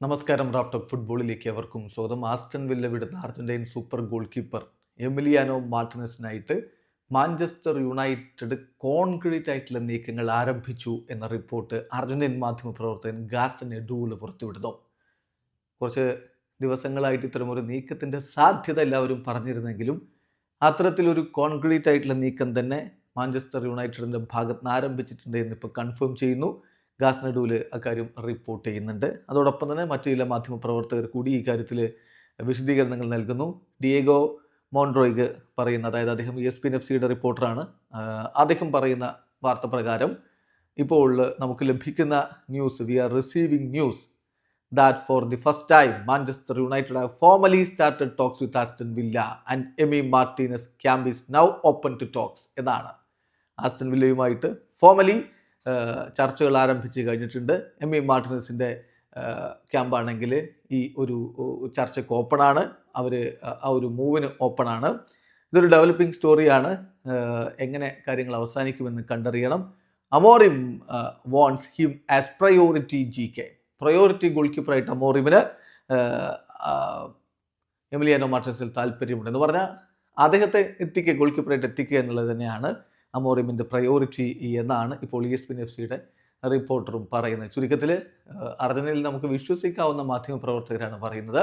നമസ്കാരം. റാഫ്റ്റോക്ക് ഫുട്ബോളിലേക്ക് അവർക്കും സ്വാഗതം. ആസ്റ്റൺ വില്ല വിടുന്ന Argentine super goalkeeper Emiliano മാർട്ടിനസിനായിട്ട് മാഞ്ചസ്റ്റർ യുണൈറ്റഡ് കോൺക്രീറ്റ് ആയിട്ടുള്ള നീക്കങ്ങൾ ആരംഭിച്ചു എന്ന റിപ്പോർട്ട് അർജന്റീൻ മാധ്യമ പ്രവർത്തകൻ ഗാസ്റ്റൻ എഡൂല് പുറത്തുവിടുന്നു. കുറച്ച് ദിവസങ്ങളായിട്ട് ഇത്തരമൊരു നീക്കത്തിൻ്റെ സാധ്യത എല്ലാവരും പറഞ്ഞിരുന്നെങ്കിലും അത്തരത്തിലൊരു കോൺക്രീറ്റ് ആയിട്ടുള്ള നീക്കം തന്നെ മാഞ്ചസ്റ്റർ യുണൈറ്റഡിൻ്റെ ഭാഗത്ത് നിന്ന് ആരംഭിച്ചിട്ടുണ്ട് എന്നിപ്പോൾ കൺഫേം ചെയ്യുന്നു. ഗാസ്നഡൂല് അക്കാര്യം റിപ്പോർട്ട് ചെയ്യുന്നുണ്ട്. അതോടൊപ്പം തന്നെ മറ്റു ചില മാധ്യമപ്രവർത്തകർ കൂടി ഈ കാര്യത്തിൽ വിശദീകരണങ്ങൾ നൽകുന്നു. ഡിയേഗോ മോൺറോയ്ഗ് പറയുന്ന, അതായത് അദ്ദേഹം ESPN FCയുടെ റിപ്പോർട്ടറാണ്, അദ്ദേഹം പറയുന്ന വാർത്ത പ്രകാരം ഇപ്പോൾ നമുക്ക് ലഭിക്കുന്ന news, we are receiving news that for the first time Manchester United have formally started talks with Aston Villa and Emi Martinez camp is now open to talks എന്നാണ്. ആസ്റ്റൺ വില്ലയുമായിട്ട് ഫോർമലി ചർച്ചകൾ ആരംഭിച്ച് കഴിഞ്ഞിട്ടുണ്ട്. എമി മാർട്ടിനസിൻ്റെ ക്യാമ്പാണെങ്കിൽ ഈ ഒരു ചർച്ചയ്ക്ക് ഓപ്പണാണ്. അവർ ആ ഒരു മൂവിന് ഓപ്പണാണ്. ഇതൊരു ഡെവലപ്പിംഗ് സ്റ്റോറിയാണ്. എങ്ങനെ കാര്യങ്ങൾ അവസാനിക്കുമെന്ന് കണ്ടറിയണം. Amorim wants him as priority GK, priority goal കീപ്പറായിട്ട് അമോറിമിന് എമിലിയാനോ മാർട്ടിനസിൽ താല്പര്യമുണ്ടെന്ന് പറഞ്ഞാൽ അദ്ദേഹത്തെ എത്തിക്കുക, ഗോൾ കീപ്പറായിട്ട് എത്തിക്കുക എന്നുള്ളത് തന്നെയാണ് അമോറിമിൻ്റെ പ്രയോറിറ്റി എന്നാണ് ഇപ്പോൾ ESPN FCയുടെ റിപ്പോർട്ടറും പറയുന്നത്. ചുരുക്കത്തിൽ അർജന്റീനയിൽ നമുക്ക് വിശ്വസിക്കാവുന്ന മാധ്യമപ്രവർത്തകരാണ് പറയുന്നത്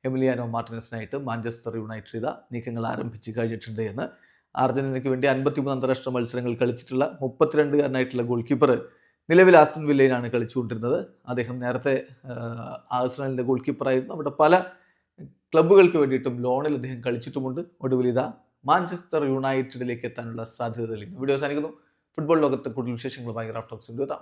എമിലിയാനോ മാർട്ടിനസിനായിട്ട് മാഞ്ചസ്റ്റർ യുണൈറ്റഡ് നീക്കങ്ങൾ ആരംഭിച്ച് കഴിഞ്ഞിട്ടുണ്ട് എന്ന്. അർജന്റീനയ്ക്ക് വേണ്ടി 53 അന്താരാഷ്ട്ര മത്സരങ്ങൾ കളിച്ചിട്ടുള്ള 32-കാരനായിട്ടുള്ള ഗോൾ കീപ്പർ നിലവിൽ ആസ്റ്റൺ വില്ലയിലാണ് കളിച്ചുകൊണ്ടിരുന്നത്. അദ്ദേഹം നേരത്തെ ആഴ്സണലിൻ്റെ ഗോൾ കീപ്പറായിരുന്നു. അവിടെ പല ക്ലബ്ബുകൾക്ക് വേണ്ടിയിട്ടും ലോണിൽ അദ്ദേഹം കളിച്ചിട്ടുമുണ്ട്. ഒടുവിൽ മാഞ്ചസ്റ്റർ യുണൈറ്റഡിലേക്ക് എത്താനുള്ള സാധ്യത തെളിയുന്നു. വീഡിയോ അവസാനിക്കുന്നു. ഫുട്ബോൾ ലോകത്തെ കൂടുതൽ വിശേഷങ്ങളുമായി റാഫ്റ്റോക്സ് എത്താം.